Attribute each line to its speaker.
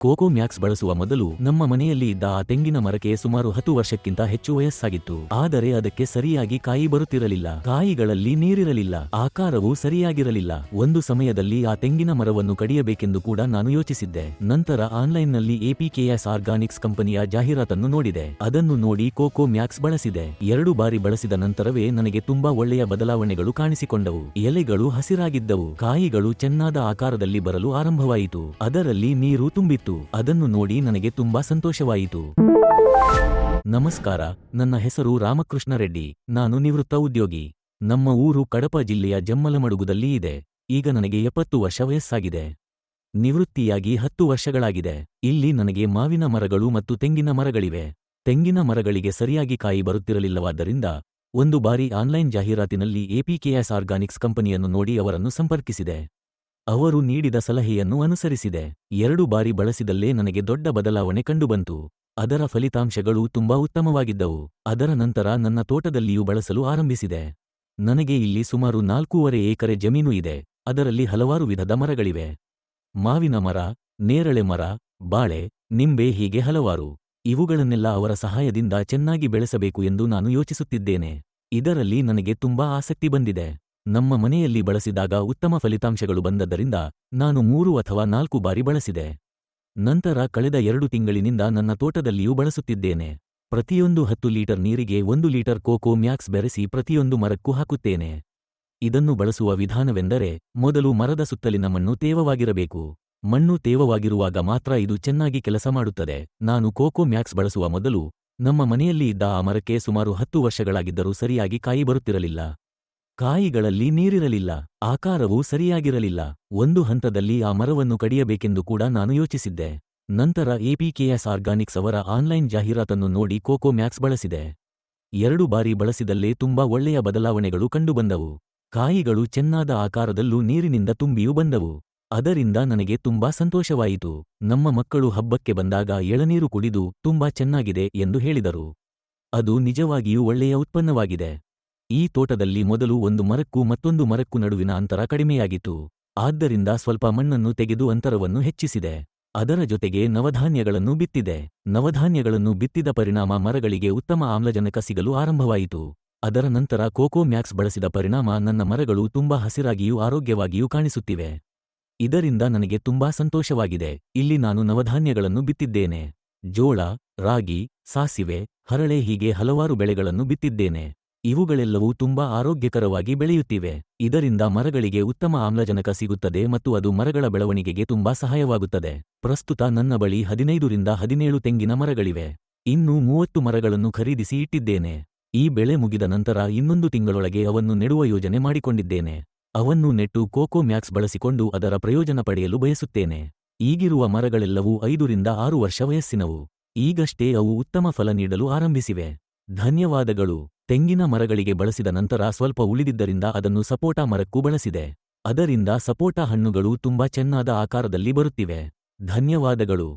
Speaker 1: Cocoa Max ಬಳಸುವ ಮೊದಲು ನಮ್ಮ ಮನೆಯಲ್ಲಿ ಇದ್ದ ಆ ತೆಂಗಿನ ಮರಕ್ಕೆ ಸುಮಾರು 10 ವರ್ಷಕ್ಕಿಂತ ಹೆಚ್ಚು ವಯಸ್ಸಾಗಿತ್ತು. ಆದರೆ ಅದಕ್ಕೆ ಸರಿಯಾಗಿ ಕಾಯಿ ಬರುತ್ತಿರಲಿಲ್ಲ. ಕಾಯಿಗಳಲ್ಲಿ ನೀರಿರಲಿಲ್ಲ. ಆಕಾರವೂ ಸರಿಯಾಗಿರಲಿಲ್ಲ. ಒಂದು ಸಮಯದಲ್ಲಿ ಆ ತೆಂಗಿನ ಮರವನ್ನು ಕಡಿಯಬೇಕೆಂದು ಕೂಡ ನಾನು ಯೋಚಿಸಿದ್ದೆ. ನಂತರ ಆನ್ಲೈನ್ನಲ್ಲಿ APKS ಆರ್ಗಾನಿಕ್ಸ್ ಕಂಪನಿಯ ಜಾಹೀರಾತನ್ನು ನೋಡಿದೆ. ಅದನ್ನು ನೋಡಿ ಕೋಕೋ ಮ್ಯಾಕ್ಸ್ ಬಳಸಿದೆ. 2 ಬಾರಿ ಬಳಸಿದ ನಂತರವೇ ನನಗೆ ತುಂಬಾ ಒಳ್ಳೆಯ ಬದಲಾವಣೆಗಳು ಕಾಣಿಸಿಕೊಂಡವು. ಎಲೆಗಳು ಹಸಿರಾಗಿದ್ದವು. ಕಾಯಿಗಳು ಚೆನ್ನಾದ ಆಕಾರದಲ್ಲಿ ಬರಲು ಆರಂಭವಾಯಿತು. ಅದರಲ್ಲಿ ನೀರು ತುಂಬಿತ್ತು. ಅದನ್ನು ನೋಡಿ ನನಗೆ ತುಂಬಾ ಸಂತೋಷವಾಯಿತು. ನಮಸ್ಕಾರ, ನನ್ನ ಹೆಸರು ರಾಮಕೃಷ್ಣ ರೆಡ್ಡಿ. ನಾನು ನಿವೃತ್ತ ಉದ್ಯೋಗಿ. ನಮ್ಮ ಊರು ಕಡಪ ಜಿಲ್ಲೆಯ ಜಮ್ಮಲಮಡುಗುದಲ್ಲಿ ಇದೆ. ಈಗ ನನಗೆ 70 ವರ್ಷ ವಯಸ್ಸಾಗಿದೆ. ನಿವೃತ್ತಿಯಾಗಿ 10 ವರ್ಷಗಳಾಗಿದೆ. ಇಲ್ಲಿ ನನಗೆ ಮಾವಿನ ಮರಗಳು ಮತ್ತು ತೆಂಗಿನ ಮರಗಳಿವೆ. ತೆಂಗಿನ ಮರಗಳಿಗೆ ಸರಿಯಾಗಿ ಕಾಯಿ ಬರುತ್ತಿರಲಿಲ್ಲವಾದ್ದರಿಂದ ಒಂದು ಬಾರಿ ಆನ್ಲೈನ್ ಜಾಹೀರಾತಿನಲ್ಲಿ APKS ಆರ್ಗಾನಿಕ್ಸ್ ಕಂಪನಿಯನ್ನು ನೋಡಿ ಅವರನ್ನು ಸಂಪರ್ಕಿಸಿದೆ. ಅವರು ನೀಡಿದ ಸಲಹೆಯನ್ನು ಅನುಸರಿಸಿದೆ. 2 ಬಾರಿ ಬಳಸಿದಲ್ಲೇ ನನಗೆ ದೊಡ್ಡ ಬದಲಾವಣೆ ಕಂಡುಬಂತು. ಅದರ ಫಲಿತಾಂಶಗಳು ತುಂಬಾ ಉತ್ತಮವಾಗಿದ್ದವು. ಅದರ ನಂತರ ನನ್ನ ತೋಟದಲ್ಲಿಯೂ ಬಳಸಲು ಆರಂಭಿಸಿದೆ. ನನಗೆ ಇಲ್ಲಿ ಸುಮಾರು 4.5 ಎಕರೆ ಜಮೀನು ಇದೆ. ಅದರಲ್ಲಿ ಹಲವಾರು ವಿಧದ ಮರಗಳಿವೆ. ಮಾವಿನ ಮರ, ನೇರಳೆ ಮರ, ಬಾಳೆ, ನಿಂಬೆ ಹೀಗೆ ಹಲವಾರು. ಇವುಗಳನ್ನೆಲ್ಲ ಅವರ ಸಹಾಯದಿಂದ ಚೆನ್ನಾಗಿ ಬೆಳೆಸಬೇಕು ಎಂದು ನಾನು ಯೋಚಿಸುತ್ತಿದ್ದೇನೆ. ಇದರಲ್ಲಿ ನನಗೆ ತುಂಬಾ ಆಸಕ್ತಿ ಬಂದಿದೆ. ನಮ್ಮ ಮನೆಯಲ್ಲಿ ಬಳಸಿದಾಗ ಉತ್ತಮ ಫಲಿತಾಂಶಗಳು ಬಂದದ್ದರಿಂದ ನಾನು 3 ಅಥವಾ 4 ಬಾರಿ ಬಳಸಿದೆ. ನಂತರ ಕಳೆದ 2 ತಿಂಗಳಿನಿಂದ ನನ್ನ ತೋಟದಲ್ಲಿಯೂ ಬಳಸುತ್ತಿದ್ದೇನೆ. ಪ್ರತಿಯೊಂದು 10 ಲೀಟರ್ ನೀರಿಗೆ 1 ಲೀಟರ್ ಕೋಕೋ ಮ್ಯಾಕ್ಸ್ ಬೆರೆಸಿ ಪ್ರತಿಯೊಂದು ಮರಕ್ಕೂ ಹಾಕುತ್ತೇನೆ. ಇದನ್ನು ಬಳಸುವ ವಿಧಾನವೆಂದರೆ, ಮೊದಲು ಮರದ ಸುತ್ತಲಿನ ಮಣ್ಣು ತೇವವಾಗಿರಬೇಕು. ಮಣ್ಣು ತೇವವಾಗಿರುವಾಗ ಮಾತ್ರ ಇದು ಚೆನ್ನಾಗಿ ಕೆಲಸ ಮಾಡುತ್ತದೆ. ನಾನು ಕೋಕೋ ಮ್ಯಾಕ್ಸ್ ಬಳಸುವ ಮೊದಲು ನಮ್ಮ ಮನೆಯಲ್ಲಿ ಇದ್ದ ಆ ಮರಕ್ಕೆ ಸುಮಾರು 10 ವರ್ಷಗಳಾಗಿದ್ದರೂ ಸರಿಯಾಗಿ ಕಾಯಿ ಬರುತ್ತಿರಲಿಲ್ಲ. ಕಾಯಿಗಳಲ್ಲಿ ನೀರಿರಲಿಲ್ಲ. ಆಕಾರವೂ ಸರಿಯಾಗಿರಲಿಲ್ಲ. ಒಂದು ಹಂತದಲ್ಲಿ ಆ ಮರವನ್ನು ಕಡಿಯಬೇಕೆಂದು ಕೂಡ ನಾನು ಯೋಚಿಸಿದ್ದೆ. ನಂತರ APKS ಆರ್ಗಾನಿಕ್ಸ್ ಅವರ ಆನ್ಲೈನ್ ಜಾಹೀರಾತನ್ನು ನೋಡಿ ಕೋಕೋ ಮ್ಯಾಕ್ಸ್ ಬಳಸಿದೆ. 2 ಬಾರಿ ಬಳಸಿದಲ್ಲೇ ತುಂಬಾ ಒಳ್ಳೆಯ ಬದಲಾವಣೆಗಳು ಕಂಡುಬಂದವು. ಕಾಯಿಗಳು ಚೆನ್ನಾದ ಆಕಾರದಲ್ಲೂ ನೀರಿನಿಂದ ತುಂಬಿಯೂ ಬಂದವು. ಅದರಿಂದ ನನಗೆ ತುಂಬಾ ಸಂತೋಷವಾಯಿತು. ನಮ್ಮ ಮಕ್ಕಳು ಹಬ್ಬಕ್ಕೆ ಬಂದಾಗ ಎಳನೀರು ಕುಡಿದು ತುಂಬಾ ಚೆನ್ನಾಗಿದೆ ಎಂದು ಹೇಳಿದರು. ಅದು ನಿಜವಾಗಿಯೂ ಒಳ್ಳೆಯ ಉತ್ಪನ್ನವಾಗಿದೆ. ಈ ತೋಟದಲ್ಲಿ ಮೊದಲು ಒಂದು ಮರಕ್ಕೂ ಮತ್ತೊಂದು ಮರಕ್ಕೂ ನಡುವಿನ ಅಂತರ ಕಡಿಮೆಯಾಗಿತ್ತು. ಆದ್ದರಿಂದ ಸ್ವಲ್ಪ ಮಣ್ಣನ್ನು ತೆಗೆದು ಅಂತರವನ್ನು ಹೆಚ್ಚಿಸಿದೆ. ಅದರ ಜೊತೆಗೆ ನವಧಾನ್ಯಗಳನ್ನು ಬಿತ್ತಿದೆ. ನವಧಾನ್ಯಗಳನ್ನು ಬಿತ್ತಿದ ಪರಿಣಾಮ ಮರಗಳಿಗೆ ಉತ್ತಮ ಆಮ್ಲಜನಕ ಸಿಗಲು ಆರಂಭವಾಯಿತು. ಅದರ ನಂತರ ಕೋಕೋ ಮ್ಯಾಕ್ಸ್ ಬಳಸಿದ ಪರಿಣಾಮ ನನ್ನ ಮರಗಳು ತುಂಬಾ ಹಸಿರಾಗಿಯೂ ಆರೋಗ್ಯವಾಗಿಯೂ ಕಾಣಿಸುತ್ತಿವೆ. ಇದರಿಂದ ನನಗೆ ತುಂಬಾ ಸಂತೋಷವಾಗಿದೆ. ಇಲ್ಲಿ ನಾನು ನವಧಾನ್ಯಗಳನ್ನು ಬಿತ್ತಿದ್ದೇನೆ. ಜೋಳ, ರಾಗಿ, ಸಾಸಿವೆ, ಹರಳೆ ಹೀಗೆ ಹಲವಾರು ಬೆಳೆಗಳನ್ನು ಬಿತ್ತಿದ್ದೇನೆ. ಇವುಗಳೆಲ್ಲವೂ ತುಂಬಾ ಆರೋಗ್ಯಕರವಾಗಿ ಬೆಳೆಯುತ್ತಿವೆ. ಇದರಿಂದ ಮರಗಳಿಗೆ ಉತ್ತಮ ಆಮ್ಲಜನಕ ಸಿಗುತ್ತದೆ ಮತ್ತು ಅದು ಮರಗಳ ಬೆಳವಣಿಗೆಗೆ ತುಂಬಾ ಸಹಾಯವಾಗುತ್ತದೆ. ಪ್ರಸ್ತುತ ನನ್ನ ಬಳಿ 15 ರಿಂದ 17 ತೆಂಗಿನ ಮರಗಳಿವೆ. ಇನ್ನೂ 30 ಮರಗಳನ್ನು ಖರೀದಿಸಿ ಇಟ್ಟಿದ್ದೇನೆ. ಈ ಬೆಳೆ ಮುಗಿದ ನಂತರ 1 ತಿಂಗಳೊಳಗೆ ಅವನ್ನು ನೆಡುವ ಯೋಜನೆ ಮಾಡಿಕೊಂಡಿದ್ದೇನೆ. ಅವನ್ನು ನೆಟ್ಟು ಕೋಕೋ ಮ್ಯಾಕ್ಸ್ ಬಳಸಿಕೊಂಡು ಅದರ ಪ್ರಯೋಜನ ಪಡೆಯಲು ಬಯಸುತ್ತೇನೆ. ಈಗಿರುವ ಮರಗಳೆಲ್ಲವೂ 5 ರಿಂದ 6 ವರ್ಷ ವಯಸ್ಸಿನವು. ಈಗಷ್ಟೇ ಅವು ಉತ್ತಮ ಫಲ ನೀಡಲು ಆರಂಭಿಸಿವೆ. ಧನ್ಯವಾದಗಳು. ತೆಂಗಿನ ಮರಗಳಿಗೆ ಬಳಸಿದ ನಂತರ ಸ್ವಲ್ಪ ಉಳಿದಿದ್ದರಿಂದ ಅದನ್ನು ಸಪೋಟ ಮರಕ್ಕೂ ಬಳಸಿದೆ. ಅದರಿಂದ ಸಪೋಟ ಹಣ್ಣುಗಳು ತುಂಬಾ ಚೆನ್ನಾದ ಆಕಾರದಲ್ಲಿ ಬರುತ್ತಿವೆ. ಧನ್ಯವಾದಗಳು.